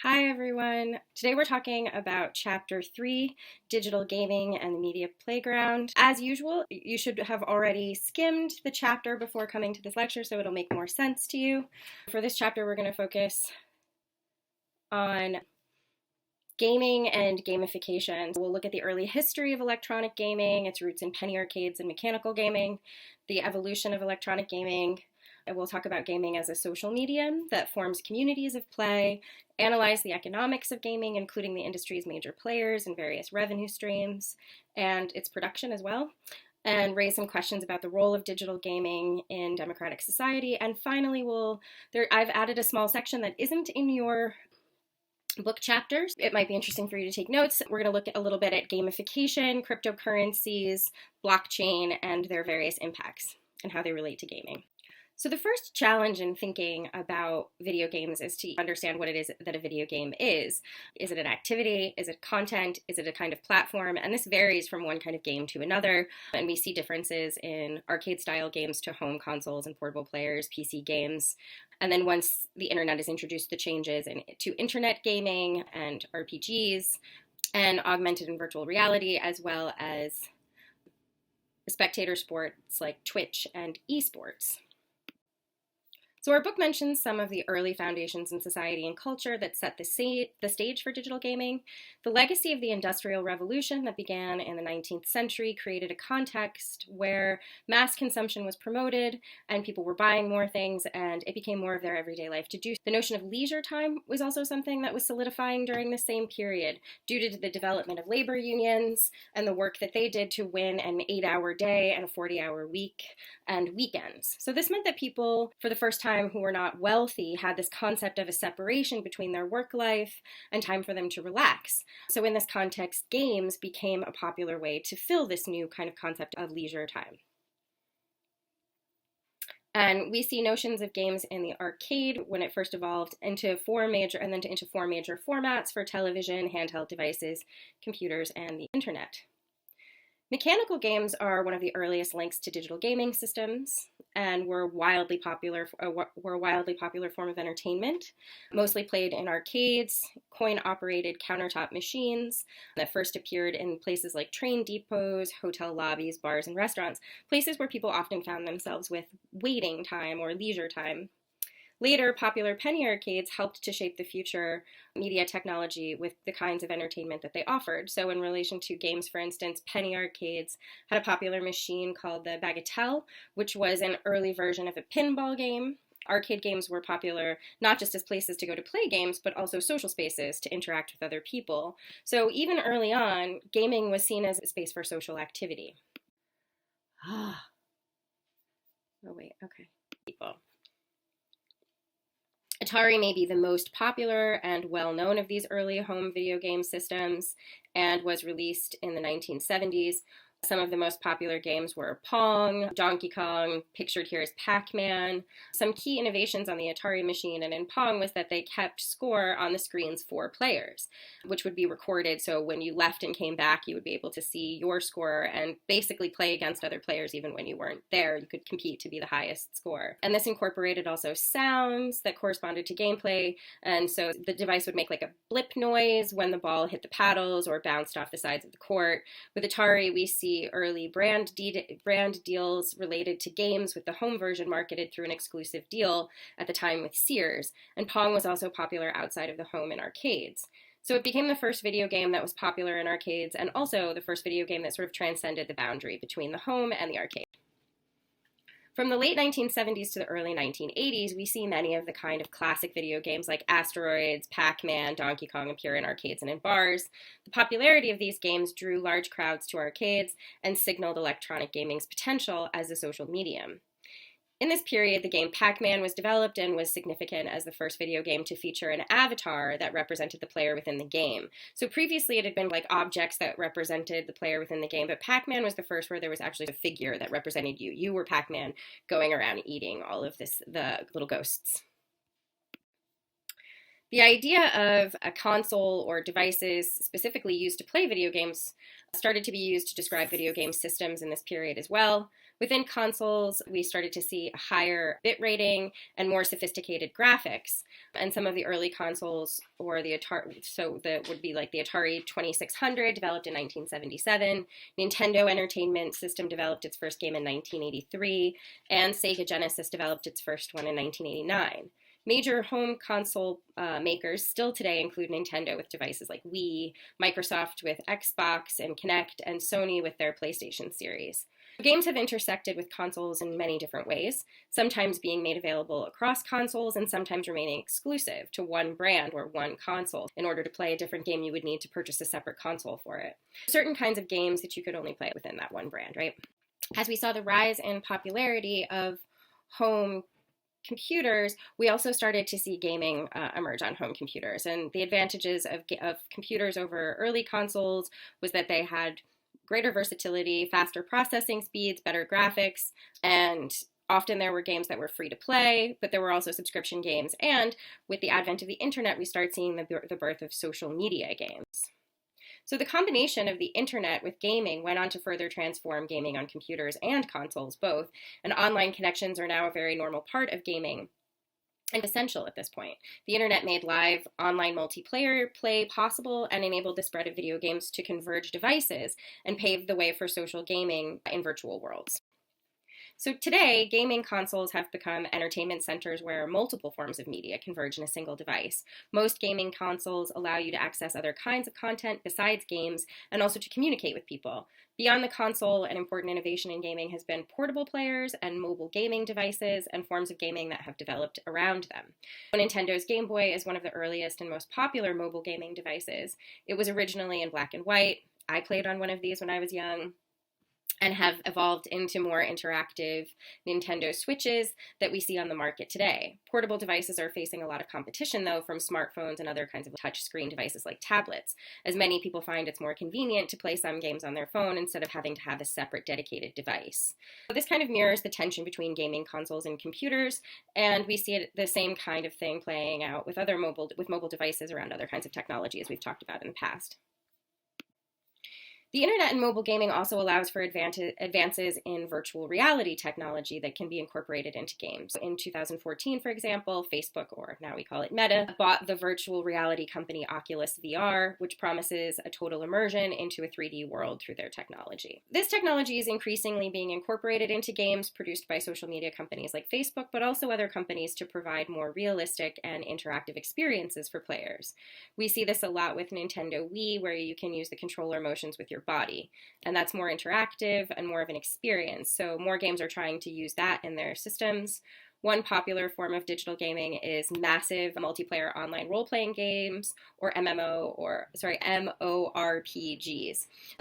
Hi everyone. Today we're talking about Chapter 3, Digital Gaming and the Media Playground. As usual, you should have already skimmed the chapter before coming to this lecture, so it'll make more sense to you. For this chapter, we're going to focus on gaming and gamification. We'll look at the early history of electronic gaming, its roots in penny arcades and mechanical gaming, the evolution of electronic gaming, and we'll talk about gaming as a social medium that forms communities of play, analyze the economics of gaming, including the industry's major players and various revenue streams, and its production as well, and raise some questions about the role of digital gaming in democratic society. And finally, I've added a small section that isn't in your book chapters. It might be interesting for you to take notes. We're going to look a little bit at gamification, cryptocurrencies, blockchain, and their various impacts and how they relate to gaming. So the first challenge in thinking about video games is to understand what it is that a video game is. Is it an activity? Is it content? Is it a kind of platform? And this varies from one kind of game to another. And we see differences in arcade-style games to home consoles and portable players, PC games. And then once the internet is introduced, the changes to internet gaming and RPGs and augmented and virtual reality, as well as spectator sports like Twitch and esports. So our book mentions some of the early foundations in society and culture that set the stage for digital gaming. The legacy of the Industrial Revolution that began in the 19th century created a context where mass consumption was promoted and people were buying more things, and it became more of their everyday life to do. The notion of leisure time was also something that was solidifying during the same period due to the development of labor unions and the work that they did to win an 8-hour day and a 40-hour week and weekends. So this meant that people, for the first time, who were not wealthy, had this concept of a separation between their work life and time for them to relax. So in this context, games became a popular way to fill this new kind of concept of leisure time. And we see notions of games in the arcade when it first evolved into four major formats for television, handheld devices, computers, and the internet. Mechanical games are one of the earliest links to digital gaming systems and were a wildly popular form of entertainment, mostly played in arcades, coin-operated countertop machines that first appeared in places like train depots, hotel lobbies, bars, and restaurants, places where people often found themselves with waiting time or leisure time. Later, popular penny arcades helped to shape the future media technology with the kinds of entertainment that they offered. So in relation to games, for instance, penny arcades had a popular machine called the Bagatelle, which was an early version of a pinball game. Arcade games were popular not just as places to go to play games, but also social spaces to interact with other people. So even early on, gaming was seen as a space for social activity. Oh wait, okay. People. Atari may be the most popular and well-known of these early home video game systems and was released in the 1970s. Some of the most popular games were Pong, Donkey Kong, pictured here as Pac-Man. Some key innovations on the Atari machine and in Pong was that they kept score on the screens for players, which would be recorded, so when you left and came back, you would be able to see your score and basically play against other players even when you weren't there. You could compete to be the highest score. And this incorporated also sounds that corresponded to gameplay, and so the device would make like a blip noise when the ball hit the paddles or bounced off the sides of the court. With Atari, we see early brand deals related to games, with the home version marketed through an exclusive deal at the time with Sears. And Pong was also popular outside of the home in arcades. So it became the first video game that was popular in arcades, and also the first video game that sort of transcended the boundary between the home and the arcade. From the late 1970s to the early 1980s, we see many of the kind of classic video games like Asteroids, Pac-Man, Donkey Kong appear in arcades and in bars. The popularity of these games drew large crowds to arcades and signaled electronic gaming's potential as a social medium. In this period, the game Pac-Man was developed and was significant as the first video game to feature an avatar that represented the player within the game. So previously it had been like objects that represented the player within the game, but Pac-Man was the first where there was actually a figure that represented you. You were Pac-Man going around eating all of the little ghosts. The idea of a console or devices specifically used to play video games started to be used to describe video game systems in this period as well. Within consoles, we started to see a higher bit rating and more sophisticated graphics. And some of the early consoles were the Atari, so that would be like the Atari 2600, developed in 1977. Nintendo Entertainment System developed its first game in 1983, and Sega Genesis developed its first one in 1989. Major home console makers still today include Nintendo with devices like Wii, Microsoft with Xbox and Kinect, and Sony with their PlayStation series. Games have intersected with consoles in many different ways, sometimes being made available across consoles and sometimes remaining exclusive to one brand or one console. In order to play a different game, you would need to purchase a separate console for it. Certain kinds of games that you could only play within that one brand, right? As we saw the rise in popularity of home computers, we also started to see gaming emerge on home computers. And the advantages of computers over early consoles was that they had greater versatility, faster processing speeds, better graphics, and often there were games that were free to play, but there were also subscription games. And with the advent of the internet, we start seeing the birth of social media games. So the combination of the internet with gaming went on to further transform gaming on computers and consoles both, and online connections are now a very normal part of gaming and essential at this point. The internet made live online multiplayer play possible and enabled the spread of video games to converge devices and paved the way for social gaming in virtual worlds. So today, gaming consoles have become entertainment centers where multiple forms of media converge in a single device. Most gaming consoles allow you to access other kinds of content besides games and also to communicate with people. Beyond the console, an important innovation in gaming has been portable players and mobile gaming devices and forms of gaming that have developed around them. Nintendo's Game Boy is one of the earliest and most popular mobile gaming devices. It was originally in black and white. I played on one of these when I was young, and have evolved into more interactive Nintendo Switches that we see on the market today. Portable devices are facing a lot of competition, though, from smartphones and other kinds of touchscreen devices like tablets, as many people find it's more convenient to play some games on their phone instead of having to have a separate dedicated device. So this kind of mirrors the tension between gaming consoles and computers, and we see the same kind of thing playing out with mobile devices around other kinds of technology, as we've talked about in the past. The internet and mobile gaming also allows for advances in virtual reality technology that can be incorporated into games. In 2014, for example, Facebook, or now we call it Meta, bought the virtual reality company Oculus VR, which promises a total immersion into a 3D world through their technology. This technology is increasingly being incorporated into games produced by social media companies like Facebook, but also other companies to provide more realistic and interactive experiences for players. We see this a lot with Nintendo Wii, where you can use the controller motions with your body, and that's more interactive and more of an experience. So more games are trying to use that in their systems. One popular form of digital gaming is massive multiplayer online role-playing games, or MMORPGs.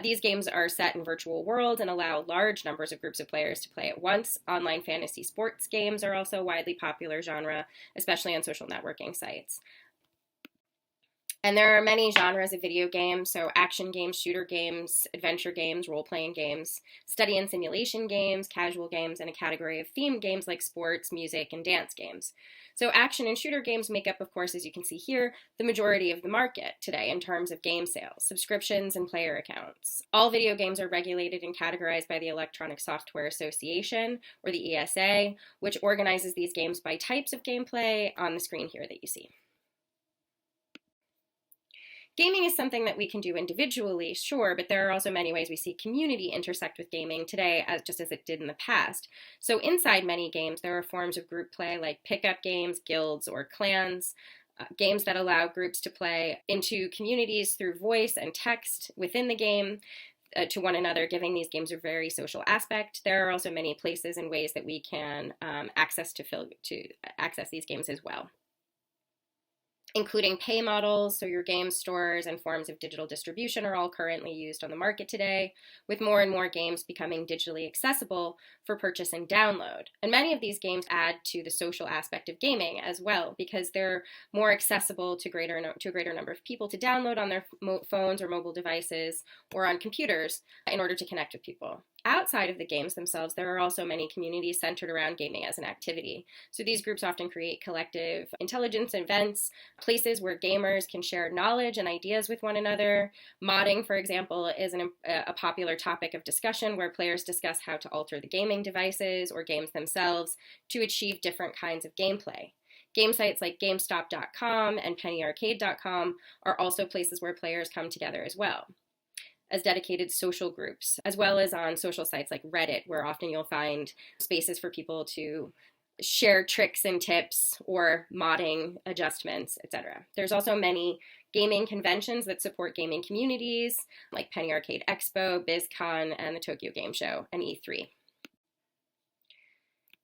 These games are set in virtual worlds and allow large numbers of groups of players to play at once. Online fantasy sports games are also a widely popular genre, especially on social networking sites. And there are many genres of video games, so action games, shooter games, adventure games, role-playing games, study and simulation games, casual games, and a category of themed games like sports, music, and dance games. So action and shooter games make up, of course, as you can see here, the majority of the market today in terms of game sales, subscriptions, and player accounts. All video games are regulated and categorized by the Electronic Software Association, or the ESA, which organizes these games by types of gameplay on the screen here that you see. Gaming is something that we can do individually, sure, but there are also many ways we see community intersect with gaming today, just as it did in the past. So inside many games, there are forms of group play like pickup games, guilds, or clans, games that allow groups to play into communities through voice and text within the game to one another, giving these games a very social aspect. There are also many places and ways that we can access these games as well, including pay models, so your game stores and forms of digital distribution are all currently used on the market today, with more and more games becoming digitally accessible for purchase and download. And many of these games add to the social aspect of gaming as well, because they're more accessible to a greater number of people to download on their phones or mobile devices or on computers in order to connect with people. Outside of the games themselves, there are also many communities centered around gaming as an activity. So these groups often create collective intelligence events, places where gamers can share knowledge and ideas with one another. Modding, for example, is a popular topic of discussion where players discuss how to alter the gaming devices or games themselves to achieve different kinds of gameplay. Game sites like GameStop.com and PennyArcade.com are also places where players come together as well, as dedicated social groups, as well as on social sites like Reddit, where often you'll find spaces for people to share tricks and tips or modding adjustments, etc. There's also many gaming conventions that support gaming communities, like Penny Arcade Expo, BizCon, and the Tokyo Game Show, and E3.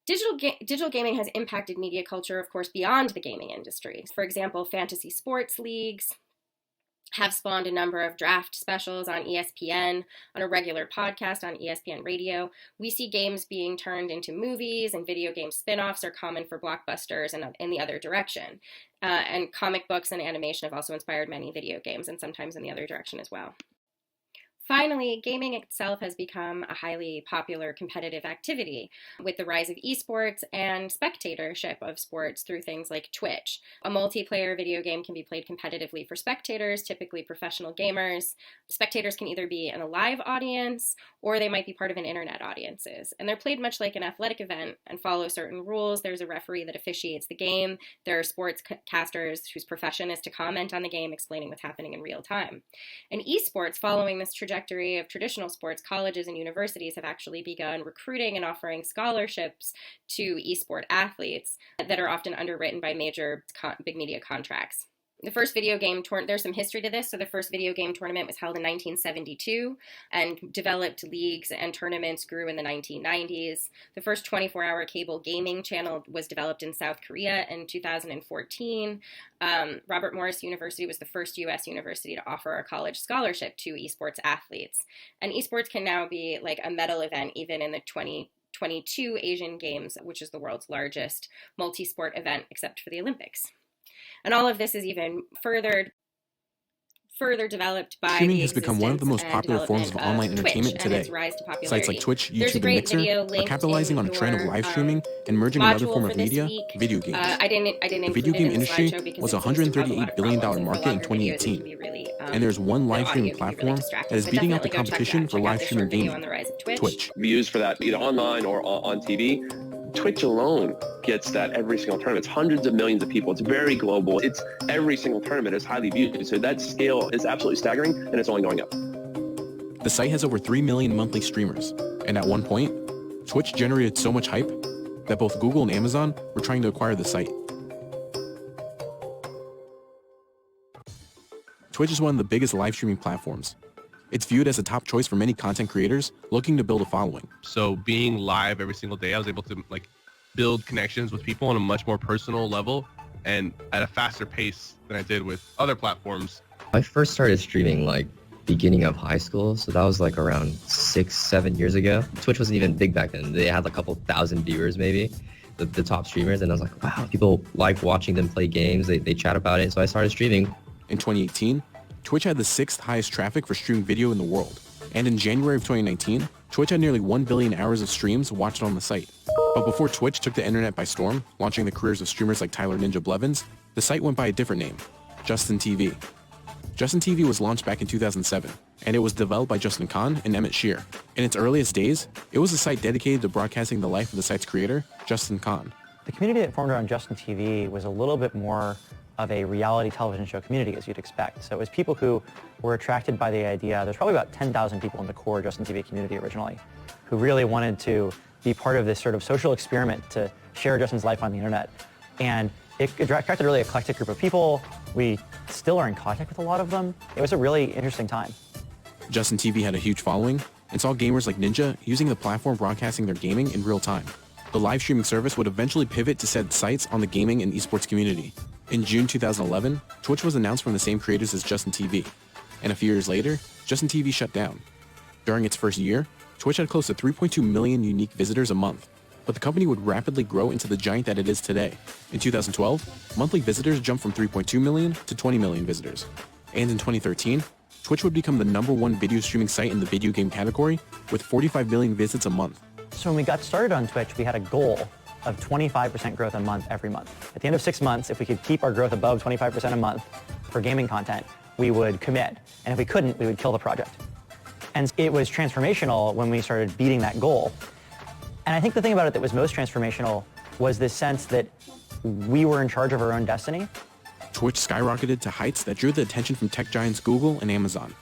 Digital gaming has impacted media culture, of course, beyond the gaming industry. For example, fantasy sports leagues have spawned a number of draft specials on ESPN, on a regular podcast on ESPN Radio. We see games being turned into movies, and video game spin-offs are common for blockbusters and in the other direction. And comic books and animation have also inspired many video games, and sometimes in the other direction as well. Finally, gaming itself has become a highly popular competitive activity with the rise of esports and spectatorship of sports through things like Twitch. A multiplayer video game can be played competitively for spectators, typically professional gamers. Spectators can either be in a live audience or they might be part of an internet audiences. And they're played much like an athletic event and follow certain rules. There's a referee that officiates the game. There are sportscasters whose profession is to comment on the game, explaining what's happening in real time. And esports, following this trajectory of traditional sports, colleges and universities have actually begun recruiting and offering scholarships to esport athletes that are often underwritten by major big media contracts. The first video game there's some history to this. So the first video game tournament was held in 1972, and developed leagues and tournaments grew in the 1990s. The first 24-hour cable gaming channel was developed in South Korea in 2014. Robert Morris University was the first U.S. university to offer a college scholarship to esports athletes. And esports can now be like a medal event even in the 2022 Asian Games, which is the world's largest multi-sport event except for the Olympics. And all of this is even further developed by streaming has become one of the most popular forms of online entertainment today. Sites like Twitch, YouTube, and Mixer are capitalizing on a trend of live streaming and merging another form of media, video games. The video game industry was a $138 billion market in 2018, and there's one live streaming platform that is beating out the competition for live streaming gaming, Twitch. Views for that either online or on TV. Twitch alone gets that every single tournament. It's hundreds of millions of people. It's very global. It's every single tournament is highly viewed. So that scale is absolutely staggering, and it's only going up. The site has over 3 million monthly streamers. And at one point, Twitch generated so much hype that both Google and Amazon were trying to acquire the site. Twitch is one of the biggest live streaming platforms. It's viewed as a top choice for many content creators looking to build a following. So being live every single day, I was able to build connections with people on a much more personal level and at a faster pace than I did with other platforms. I first started streaming beginning of high school, so that was around 6-7 years ago. Twitch wasn't even big back then. They had a couple thousand viewers maybe, the top streamers, and I was like, wow, people like watching them play games. They chat about it, so I started streaming. In 2018, Twitch had the 6th highest traffic for streamed video in the world. And in January of 2019, Twitch had nearly 1 billion hours of streams watched on the site. But before Twitch took the internet by storm, launching the careers of streamers like Tyler Ninja Blevins, the site went by a different name, Justin TV. Justin TV was launched back in 2007, and it was developed by Justin Kan and Emmett Shear. In its earliest days, it was a site dedicated to broadcasting the life of the site's creator, Justin Kan. The community that formed around Justin TV was a little bit more of a reality television show community, as you'd expect. So it was people who were attracted by the idea. There's probably about 10,000 people in the core Justin TV community originally who really wanted to be part of this sort of social experiment to share Justin's life on the internet. And it attracted a really eclectic group of people. We still are in contact with a lot of them. It was a really interesting time. Justin TV had a huge following and saw gamers like Ninja using the platform broadcasting their gaming in real time. The live streaming service would eventually pivot to set sights on the gaming and esports community. In June 2011, Twitch was announced from the same creators as Justin TV, and a few years later, Justin TV shut down. During its first year, Twitch had close to 3.2 million unique visitors a month, but the company would rapidly grow into the giant that it is today. In 2012, monthly visitors jumped from 3.2 million to 20 million visitors, and in 2013, Twitch would become the #1 video streaming site in the video game category with 45 million visits a month. So when we got started on Twitch, we had a goal of 25% growth a month every month. At the end of 6 months, if we could keep our growth above 25% a month for gaming content, we would commit. And if we couldn't, we would kill the project. And it was transformational when we started beating that goal. And I think the thing about it that was most transformational was this sense that we were in charge of our own destiny. Twitch skyrocketed to heights that drew the attention from tech giants Google and Amazon.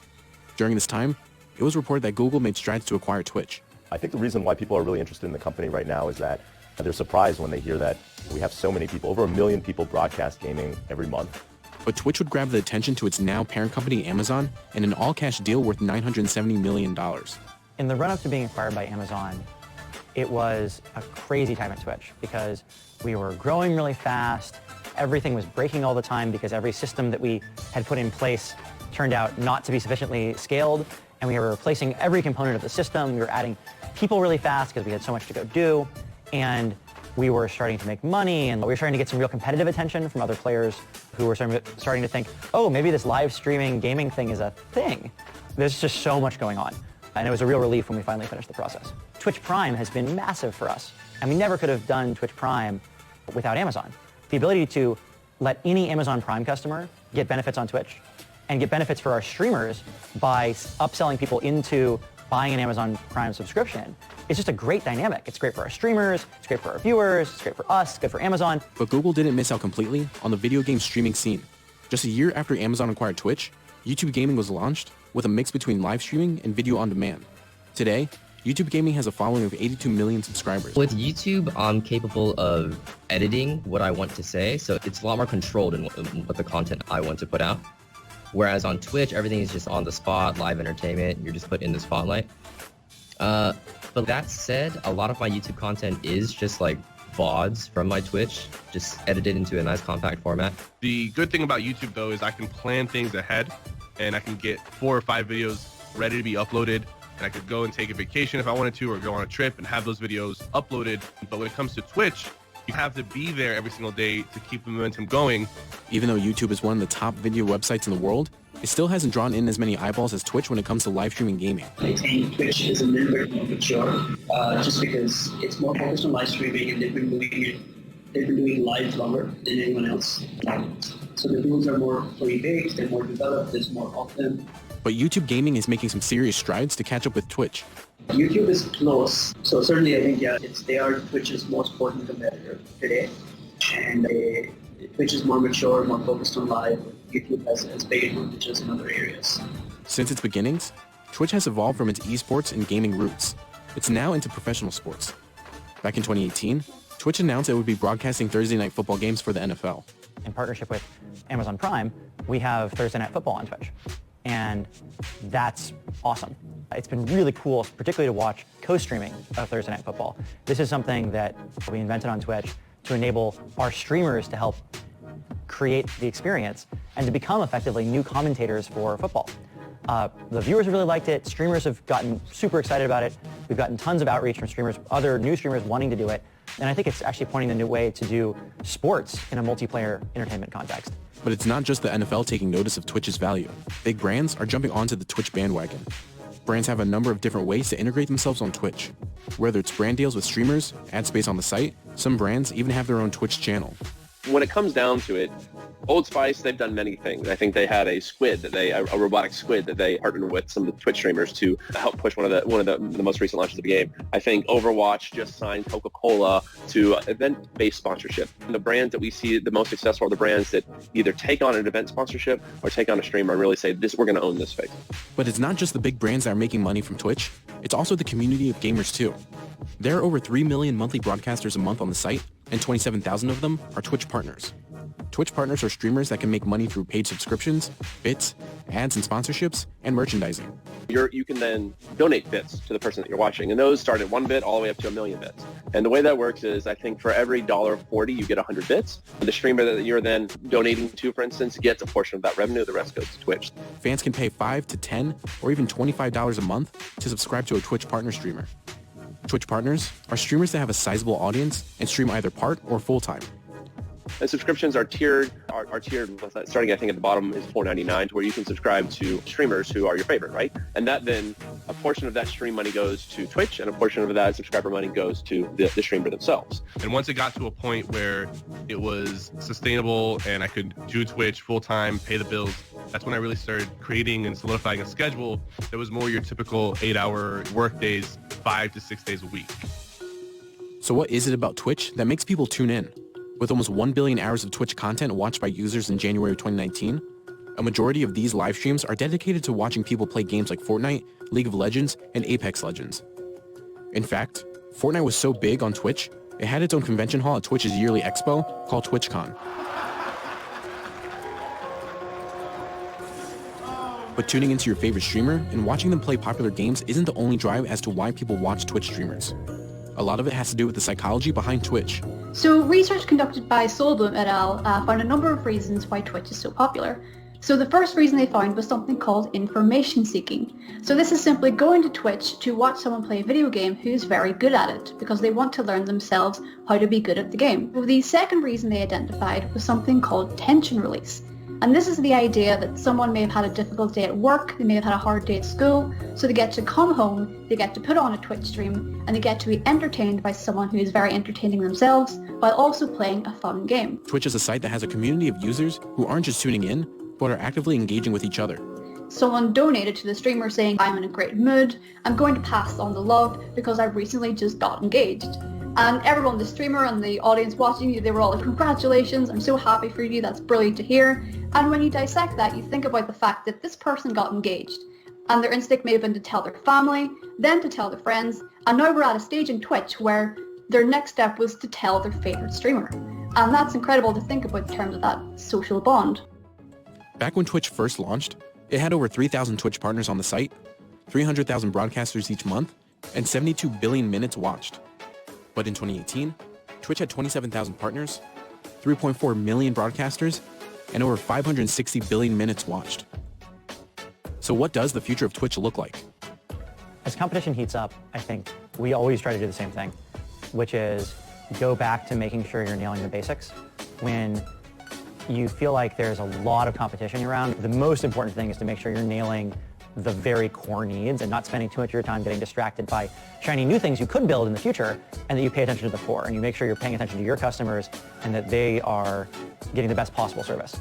During this time, it was reported that Google made strides to acquire Twitch. I think the reason why people are really interested in the company right now is that they're surprised when they hear that we have so many people, over 1 million people broadcast gaming every month. But Twitch would grab the attention to its now parent company Amazon in an all-cash deal worth $970 million. In the run-up to being acquired by Amazon, it was a crazy time at Twitch because we were growing really fast. Everything was breaking all the time because every system that we had put in place turned out not to be sufficiently scaled, and we were replacing every component of the system. We were adding people really fast because we had so much to go do, and we were starting to make money, and we were starting to get some real competitive attention from other players who were starting to think, oh, maybe this live streaming gaming thing is a thing. There's just so much going on. And it was a real relief when we finally finished the process. Twitch Prime has been massive for us, and we never could have done Twitch Prime without Amazon. The ability to let any Amazon Prime customer get benefits on Twitch and get benefits for our streamers by upselling people into buying an Amazon Prime subscription is just a great dynamic. It's great for our streamers, it's great for our viewers, it's great for us, it's good for Amazon. But Google didn't miss out completely on the video game streaming scene. Just a year after Amazon acquired Twitch, YouTube Gaming was launched with a mix between live streaming and video on demand. Today, YouTube Gaming has a following of 82 million subscribers. With YouTube, I'm capable of editing what I want to say, so it's a lot more controlled in what the content I want to put out. Whereas on Twitch, everything is just on the spot, live entertainment, you're just put in the spotlight. But that said, a lot of my YouTube content is just like VODs from my Twitch, just edited into a nice compact format. The good thing about YouTube though is I can plan things ahead and I can get 4 or 5 videos ready to be uploaded, and I could go and take a vacation if I wanted to, or go on a trip and have those videos uploaded. But when it comes to Twitch, you have to be there every single day to keep the momentum going. Even though YouTube is one of the top video websites in the world, it still hasn't drawn in as many eyeballs as Twitch when it comes to live streaming gaming. I think Twitch is a little bit more mature, just because it's more focused on live streaming, and they've been doing live longer than anyone else. So the tools are more fully baked, they're more developed, there's more of them. But YouTube Gaming is making some serious strides to catch up with Twitch. YouTube is close, so certainly I think they are Twitch's most important competitor today, and Twitch is more mature, more focused on live. YouTube has big advantages in other areas. Since its beginnings, Twitch has evolved from its esports and gaming roots. It's now into professional sports. Back in 2018, Twitch announced it would be broadcasting Thursday night football games for the NFL. In partnership with Amazon Prime, we have Thursday Night Football on Twitch. And that's awesome. It's been really cool, particularly to watch co-streaming of Thursday Night Football. This is something that we invented on Twitch to enable our streamers to help create the experience and to become effectively new commentators for football. The viewers have really liked it. Streamers have gotten super excited about it. We've gotten tons of outreach from streamers, other new streamers wanting to do it. And I think it's actually pointing the new way to do sports in a multiplayer entertainment context. But it's not just the NFL taking notice of Twitch's value. Big brands are jumping onto the Twitch bandwagon. Brands have a number of different ways to integrate themselves on Twitch. Whether it's brand deals with streamers, ad space on the site, some brands even have their own Twitch channel. When it comes down to it, Old Spice, they've done many things. I think they had a robotic squid that they partnered with some of the Twitch streamers to help push one of the most recent launches of the game. I think Overwatch just signed Coca-Cola to event-based sponsorship. And the brands that we see the most successful are the brands that either take on an event sponsorship or take on a streamer and really say, we're going to own this space. But it's not just the big brands that are making money from Twitch. It's also the community of gamers too. There are over 3 million monthly broadcasters a month on the site, and 27,000 of them are Twitch partners. Twitch partners are streamers that can make money through paid subscriptions, bits, ads and sponsorships, and merchandising. You can then donate bits to the person that you're watching, and those start at 1 bit all the way up to 1 million bits. And the way that works is, I think for every $1.40 you get 100 bits. The streamer that you're then donating to, for instance, gets a portion of that revenue. The rest goes to Twitch. Fans can pay $5 to $10 or even $25 a month to subscribe to a Twitch partner streamer. Twitch partners are streamers that have a sizable audience and stream either part or full-time. And subscriptions are tiered, starting I think at the bottom is $4.99, to where you can subscribe to streamers who are your favorite, right? And that then, a portion of that stream money goes to Twitch, and a portion of that subscriber money goes to the streamer themselves. And once it got to a point where it was sustainable and I could do Twitch full time, pay the bills, that's when I really started creating and solidifying a schedule that was more your typical 8-hour work days, 5 to 6 days a week. So what is it about Twitch that makes people tune in? With almost 1 billion hours of Twitch content watched by users in January of 2019, a majority of these live streams are dedicated to watching people play games like Fortnite, League of Legends, and Apex Legends. In fact, Fortnite was so big on Twitch, it had its own convention hall at Twitch's yearly expo called TwitchCon. But tuning into your favorite streamer and watching them play popular games isn't the only drive as to why people watch Twitch streamers. A lot of it has to do with the psychology behind Twitch. So research conducted by Solblum et al. Found a number of reasons why Twitch is so popular. So the first reason they found was something called information seeking. So this is simply going to Twitch to watch someone play a video game who's very good at it, because they want to learn themselves how to be good at the game. So the second reason they identified was something called tension release. And this is the idea that someone may have had a difficult day at work, they may have had a hard day at school, so they get to come home, they get to put on a Twitch stream, and they get to be entertained by someone who is very entertaining themselves, while also playing a fun game. Twitch is a site that has a community of users who aren't just tuning in, but are actively engaging with each other. Someone donated to the streamer saying, "I'm in a great mood, I'm going to pass on the love because I recently just got engaged." And everyone, the streamer and the audience watching you, they were all like, "Congratulations, I'm so happy for you, that's brilliant to hear." And when you dissect that, you think about the fact that this person got engaged, and their instinct may have been to tell their family, then to tell their friends, and now we're at a stage in Twitch where their next step was to tell their favorite streamer. And that's incredible to think about in terms of that social bond. Back when Twitch first launched, it had over 3,000 Twitch partners on the site, 300,000 broadcasters each month, and 72 billion minutes watched. But in 2018, Twitch had 27,000 partners, 3.4 million broadcasters, and over 560 billion minutes watched. So what does the future of Twitch look like? As competition heats up, I think we always try to do the same thing, which is go back to making sure you're nailing the basics. When you feel like there's a lot of competition around, the most important thing is to make sure you're nailing the very core needs and not spending too much of your time getting distracted by shiny new things you could build in the future, and that you pay attention to the core and you make sure you're paying attention to your customers and that they are getting the best possible service.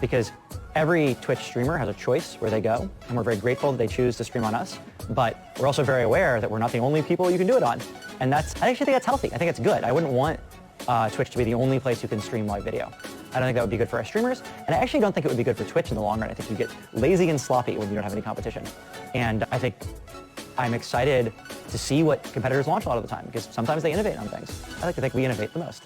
Because every Twitch streamer has a choice where they go, and we're very grateful that they choose to stream on us, but we're also very aware that we're not the only people you can do it on. And I actually think that's healthy. I think it's good. I wouldn't want Twitch to be the only place you can stream live video. I don't think that would be good for our streamers, and I actually don't think it would be good for Twitch in the long run. I think you get lazy and sloppy when you don't have any competition. And I think I'm excited to see what competitors launch a lot of the time, because sometimes they innovate on things. I like to think we innovate the most.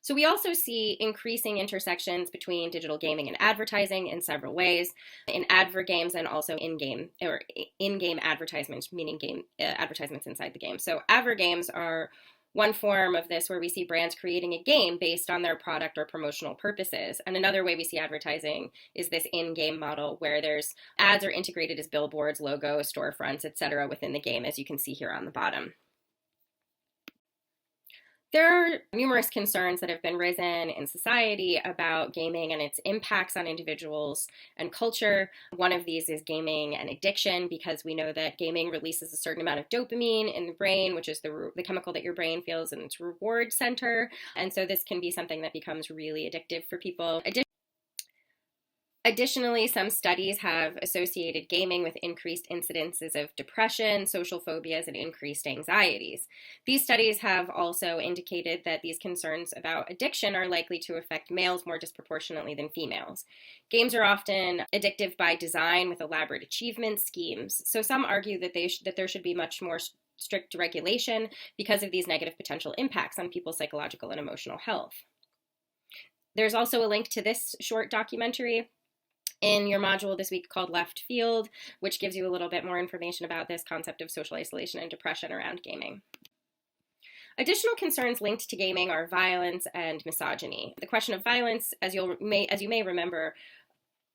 So we also see increasing intersections between digital gaming and advertising in several ways, in advert games and also in-game advertisements, meaning game advertisements inside the game. So advert games are one form of this where we see brands creating a game based on their product or promotional purposes. And another way we see advertising is this in-game model where there's ads are integrated as billboards, logos, storefronts, etc. within the game, as you can see here on the bottom. There are numerous concerns that have been risen in society about gaming and its impacts on individuals and culture. One of these is gaming and addiction, because we know that gaming releases a certain amount of dopamine in the brain, which is the chemical that your brain feels in its reward center. And so this can be something that becomes really addictive for people. Additionally, some studies have associated gaming with increased incidences of depression, social phobias, and increased anxieties. These studies have also indicated that these concerns about addiction are likely to affect males more disproportionately than females. Games are often addictive by design with elaborate achievement schemes, so some argue that there should be much more strict regulation because of these negative potential impacts on people's psychological and emotional health. There's also a link to this short documentary in your module this week called Left Field, which gives you a little bit more information about this concept of social isolation and depression around gaming. Additional concerns linked to gaming are violence and misogyny. The question of violence, as you may remember,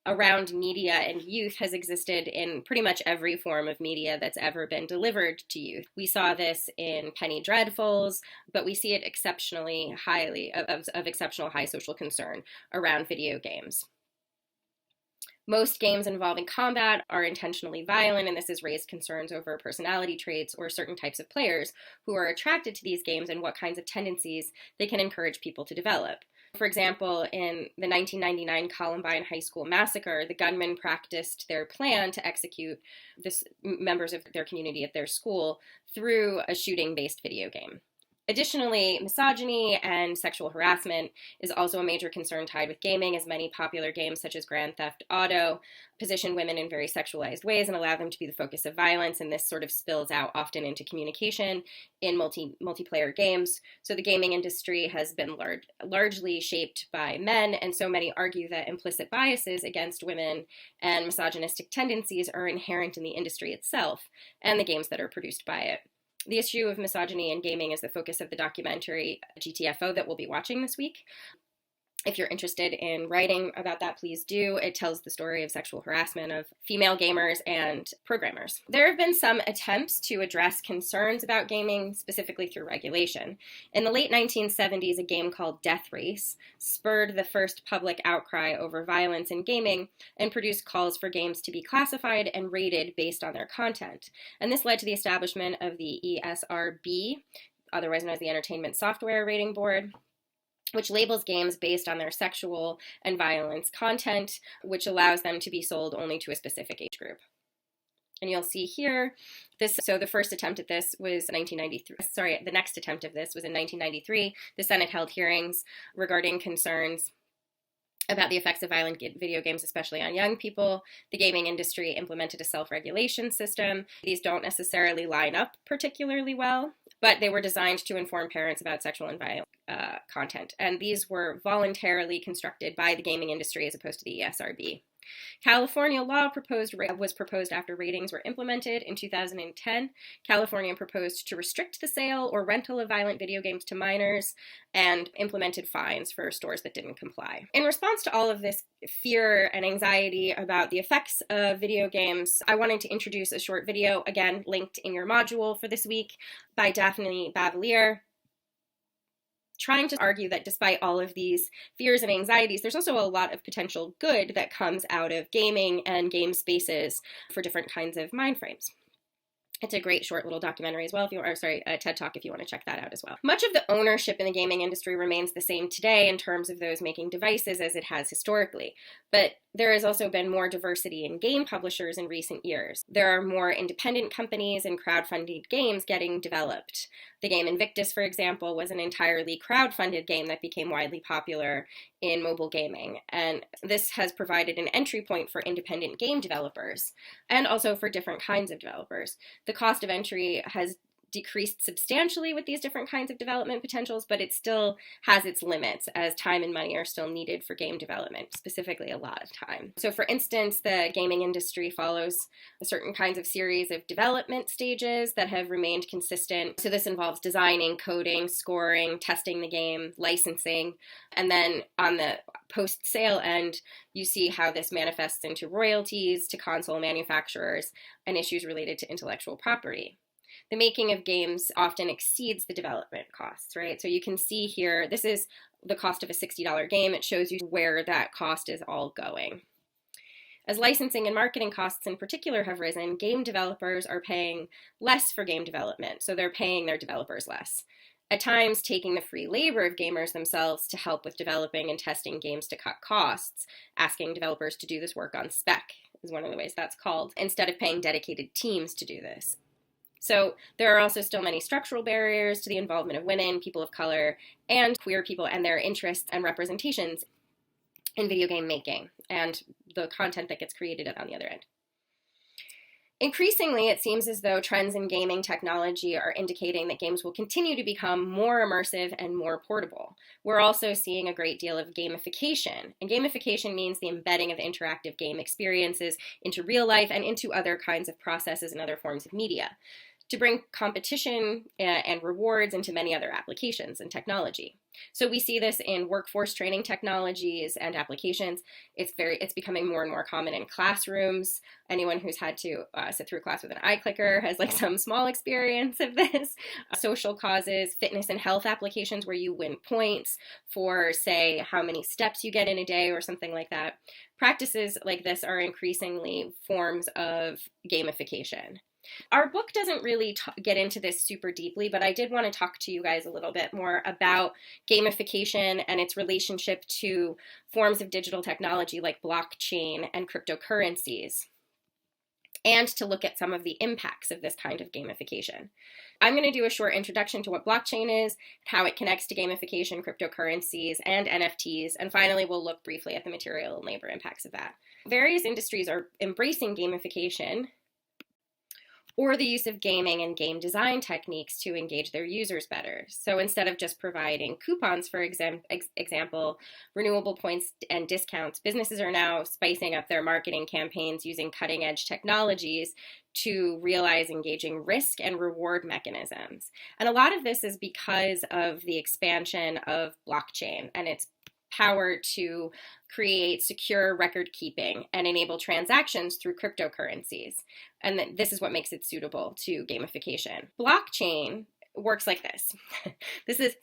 around media and youth has existed in pretty much every form of media that's ever been delivered to youth. We saw this in Penny Dreadfuls, but we see it exceptionally highly, of exceptional high social concern around video games. Most games involving combat are intentionally violent, and this has raised concerns over personality traits or certain types of players who are attracted to these games and what kinds of tendencies they can encourage people to develop. For example, in the 1999 Columbine High School massacre, the gunmen practiced their plan to execute members of their community at their school through a shooting-based video game. Additionally, misogyny and sexual harassment is also a major concern tied with gaming, as many popular games such as Grand Theft Auto position women in very sexualized ways and allow them to be the focus of violence, and this sort of spills out often into communication in multiplayer games. So the gaming industry has been largely shaped by men, and so many argue that implicit biases against women and misogynistic tendencies are inherent in the industry itself and the games that are produced by it. The issue of misogyny in gaming is the focus of the documentary GTFO that we'll be watching this week. If you're interested in writing about that, please do. It tells the story of sexual harassment of female gamers and programmers. There have been some attempts to address concerns about gaming, specifically through regulation. In the late 1970s, a game called Death Race spurred the first public outcry over violence in gaming and produced calls for games to be classified and rated based on their content. And this led to the establishment of the ESRB, otherwise known as the Entertainment Software Rating Board, which labels games based on their sexual and violence content, which allows them to be sold only to a specific age group. And you'll see here, so the first attempt at this was 1993. The next attempt of this was in 1993. The Senate held hearings regarding concerns about the effects of violent video games, especially on young people. The gaming industry implemented a self-regulation system. These don't necessarily line up particularly well, but they were designed to inform parents about sexual and violent content. And these were voluntarily constructed by the gaming industry as opposed to the ESRB. California law was proposed after ratings were implemented in 2010. California proposed to restrict the sale or rental of violent video games to minors and implemented fines for stores that didn't comply. In response to all of this fear and anxiety about the effects of video games, I wanted to introduce a short video, again linked in your module for this week, by Daphne Bavelier, trying to argue that despite all of these fears and anxieties, there's also a lot of potential good that comes out of gaming and game spaces for different kinds of mind frames. It's a great short little documentary as well, a TED Talk if you want to check that out as well. Much of the ownership in the gaming industry remains the same today in terms of those making devices as it has historically, but there has also been more diversity in game publishers in recent years. There are more independent companies and crowd-funded games getting developed. The game Invictus, for example, was an entirely crowd-funded game that became widely popular in mobile gaming, and this has provided an entry point for independent game developers, and also for different kinds of developers. The cost of entry has decreased substantially with these different kinds of development potentials, but it still has its limits as time and money are still needed for game development, specifically a lot of time. So for instance, the gaming industry follows a certain kinds of series of development stages that have remained consistent. So this involves designing, coding, scoring, testing the game, licensing, and then on the post-sale end, you see how this manifests into royalties to console manufacturers and issues related to intellectual property. The making of games often exceeds the development costs, right? So you can see here, this is the cost of a $60 game. It shows you where that cost is all going. As licensing and marketing costs in particular have risen, game developers are paying less for game development, so they're paying their developers less. At times, taking the free labor of gamers themselves to help with developing and testing games to cut costs, asking developers to do this work on spec is one of the ways that's called, instead of paying dedicated teams to do this. So there are also still many structural barriers to the involvement of women, people of color, and queer people and their interests and representations in video game making and the content that gets created on the other end. Increasingly, it seems as though trends in gaming technology are indicating that games will continue to become more immersive and more portable. We're also seeing a great deal of gamification, and gamification means the embedding of interactive game experiences into real life and into other kinds of processes and other forms of media. to bring competition and rewards into many other applications and technology. So we see this in workforce training technologies and applications. It's becoming more and more common in classrooms. Anyone who's had to sit through a class with an iClicker has like some small experience of this. Social causes, fitness and health applications where you win points for, say, how many steps you get in a day or something like that. Practices like this are increasingly forms of gamification. Our book doesn't really get into this super deeply, but I did want to talk to you guys a little bit more about gamification and its relationship to forms of digital technology like blockchain and cryptocurrencies, and to look at some of the impacts of this kind of gamification. I'm going to do a short introduction to what blockchain is, how it connects to gamification, cryptocurrencies, and NFTs, and finally we'll look briefly at the material and labor impacts of that. Various industries are embracing gamification or the use of gaming and game design techniques to engage their users better. So instead of just providing coupons, for example, renewable points and discounts, businesses are now spicing up their marketing campaigns using cutting-edge technologies to realize engaging risk and reward mechanisms. And a lot of this is because of the expansion of blockchain and its power to create secure record keeping and enable transactions through cryptocurrencies. And this is what makes it suitable to gamification. Blockchain works like this.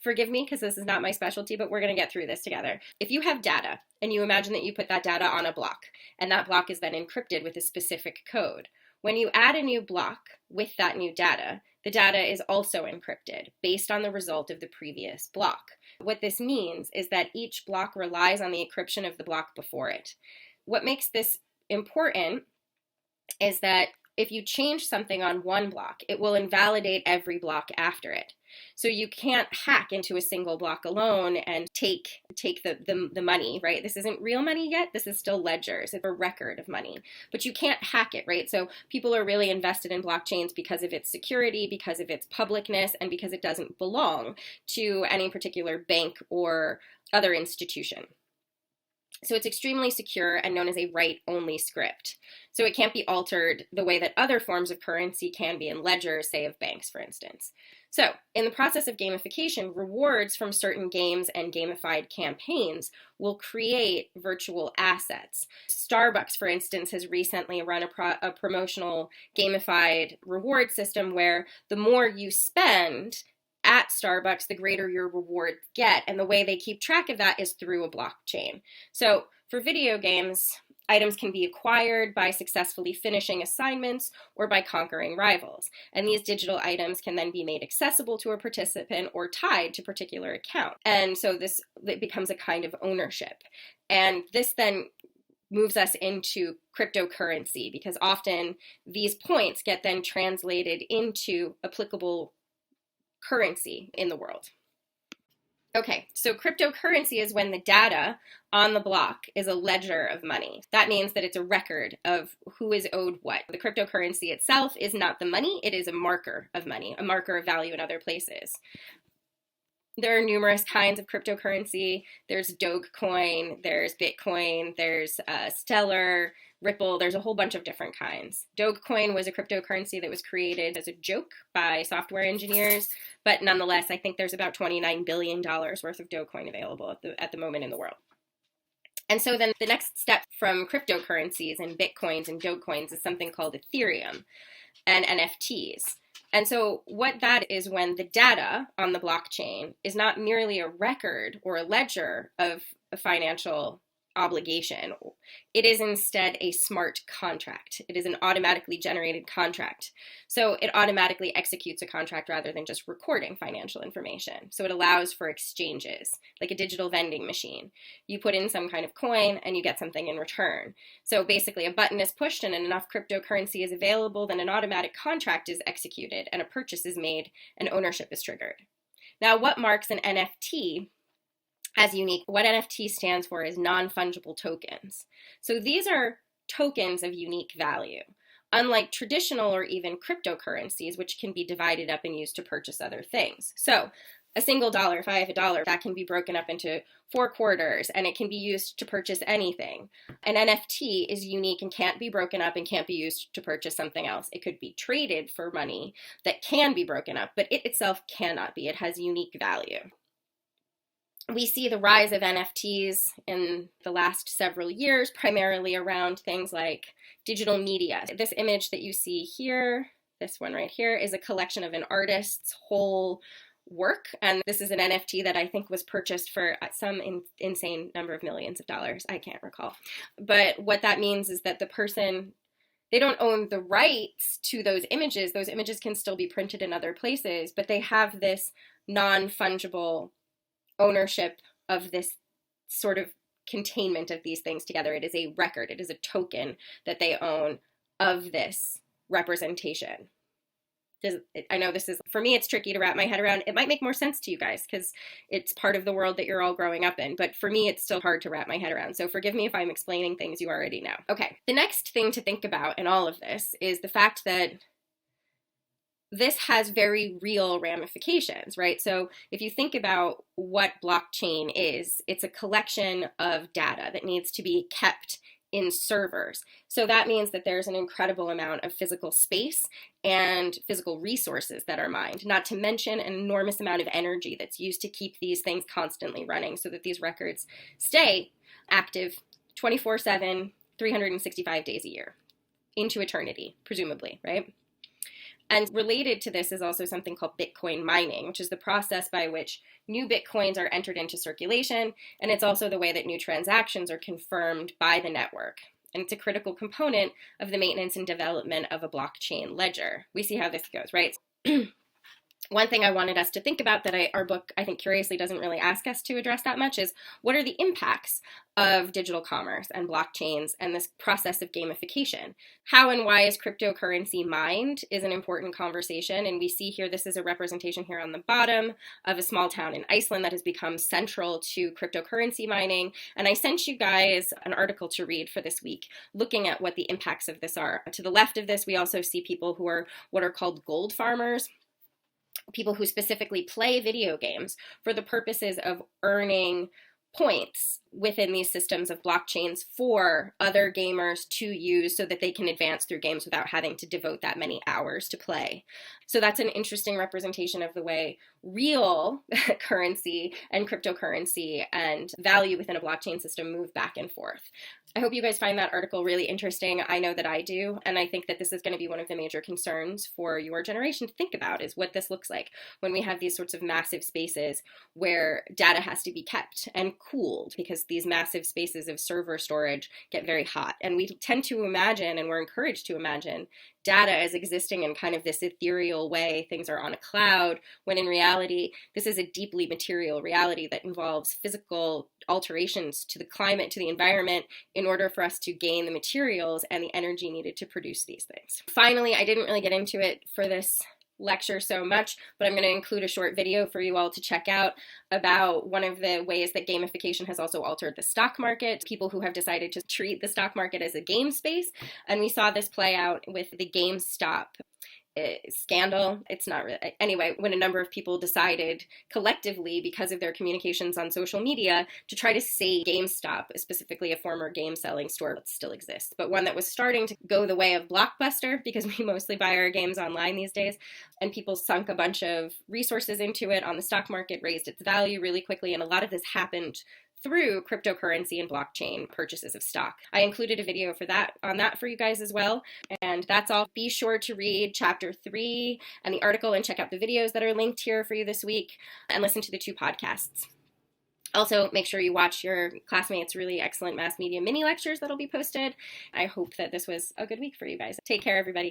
Forgive me because this is not my specialty, but we're going to get through this together. If you have data and you imagine that you put that data on a block and that block is then encrypted with a specific code, when you add a new block with that new data, the data is also encrypted based on the result of the previous block. What this means is that each block relies on the encryption of the block before it. What makes this important is that if you change something on one block, it will invalidate every block after it. So you can't hack into a single block alone and take the money, right? This isn't real money yet. This is still ledgers. It's a record of money, but you can't hack it, right? So people are really invested in blockchains because of its security, because of its publicness, and because it doesn't belong to any particular bank or other institution. So it's extremely secure and known as a write-only script. So it can't be altered the way that other forms of currency can be in ledgers, say of banks, for instance. So in the process of gamification, rewards from certain games and gamified campaigns will create virtual assets. Starbucks, for instance, has recently run a promotional gamified reward system where the more you spend at Starbucks, the greater your rewards get. And the way they keep track of that is through a blockchain. So for video games, items can be acquired by successfully finishing assignments or by conquering rivals. And these digital items can then be made accessible to a participant or tied to a particular account. And so it becomes a kind of ownership. And this then moves us into cryptocurrency, because often these points get then translated into applicable currency in the world. Okay, so cryptocurrency is when the data on the block is a ledger of money. That means that it's a record of who is owed what. The cryptocurrency itself is not the money, it is a marker of money, a marker of value in other places. There are numerous kinds of cryptocurrency. There's Dogecoin, there's Bitcoin, there's Stellar, Ripple, there's a whole bunch of different kinds. Dogecoin was a cryptocurrency that was created as a joke by software engineers, but nonetheless, I think there's about $29 billion worth of Dogecoin available at the moment in the world. And so then the next step from cryptocurrencies and Bitcoins and Dogecoins is something called Ethereum and NFTs. And so what that is when the data on the blockchain is not merely a record or a ledger of a financial obligation. It is instead a smart contract. It is an automatically generated contract. So it automatically executes a contract rather than just recording financial information. So it allows for exchanges, like a digital vending machine. You put in some kind of coin and you get something in return. So basically a button is pushed and enough cryptocurrency is available, then an automatic contract is executed and a purchase is made and ownership is triggered. Now, what marks an NFT as unique? What NFT stands for is non-fungible tokens. So these are tokens of unique value, unlike traditional or even cryptocurrencies, which can be divided up and used to purchase other things. So a single dollar, if I have a dollar, that can be broken up into 4 quarters and it can be used to purchase anything. An NFT is unique and can't be broken up and can't be used to purchase something else. It could be traded for money that can be broken up, but it itself cannot be. It has unique value. We see the rise of NFTs in the last several years, primarily around things like digital media. This image that you see here, this one right here, is a collection of an artist's whole work, and this is an NFT that I think was purchased for some insane number of millions of dollars. I can't recall. But what that means is that the person, they don't own the rights to those images. Those images can still be printed in other places, but they have this non-fungible ownership of this sort of containment of these things together. It is a record. It is a token that they own of this representation. I know this is, for me, it's tricky to wrap my head around. It might make more sense to you guys because it's part of the world that you're all growing up in, but for me, it's still hard to wrap my head around. So forgive me if I'm explaining things you already know. Okay, the next thing to think about in all of this is the fact that this has very real ramifications, right? So if you think about what blockchain is, it's a collection of data that needs to be kept in servers. So that means that there's an incredible amount of physical space and physical resources that are mined, not to mention an enormous amount of energy that's used to keep these things constantly running so that these records stay active 24/7, 365 days a year, into eternity, presumably, right? And related to this is also something called Bitcoin mining, which is the process by which new Bitcoins are entered into circulation, and it's also the way that new transactions are confirmed by the network. And it's a critical component of the maintenance and development of a blockchain ledger. We see how this goes, right? One thing I wanted us to think about that our book, I think, curiously doesn't really ask us to address that much is what are the impacts of digital commerce and blockchains and this process of gamification? How and why is cryptocurrency mined is an important conversation. And we see here, this is a representation here on the bottom of a small town in Iceland that has become central to cryptocurrency mining. And I sent you guys an article to read for this week looking at what the impacts of this are. To the left of this, we also see people who are what are called gold farmers, people who specifically play video games for the purposes of earning points within these systems of blockchains for other gamers to use so that they can advance through games without having to devote that many hours to play. So that's an interesting representation of the way real currency and cryptocurrency and value within a blockchain system move back and forth. I hope you guys find that article really interesting. I know that I do, and I think that this is going to be one of the major concerns for your generation to think about is what this looks like when we have these sorts of massive spaces where data has to be kept and cooled because these massive spaces of server storage get very hot. And we tend to imagine, and we're encouraged to imagine, data as existing in kind of this ethereal way. Things are on a cloud, when in reality, this is a deeply material reality that involves physical alterations to the climate, to the environment, in order for us to gain the materials and the energy needed to produce these things. Finally, I didn't really get into it for this lecture so much, but I'm going to include a short video for you all to check out about one of the ways that gamification has also altered the stock market, people who have decided to treat the stock market as a game space. And we saw this play out with the GameStop scandal. It's not really, anyway, when a number of people decided collectively because of their communications on social media to try to save GameStop, specifically a former game selling store that still exists, but one that was starting to go the way of Blockbuster because we mostly buy our games online these days, and people sunk a bunch of resources into it on the stock market, raised its value really quickly, and a lot of this happened through cryptocurrency and blockchain purchases of stock. I included a video on that for you guys as well. And that's all. Be sure to read chapter 3 and the article and check out the videos that are linked here for you this week and listen to the 2 podcasts. Also, make sure you watch your classmates' really excellent mass media mini lectures that'll be posted. I hope that this was a good week for you guys. Take care, everybody.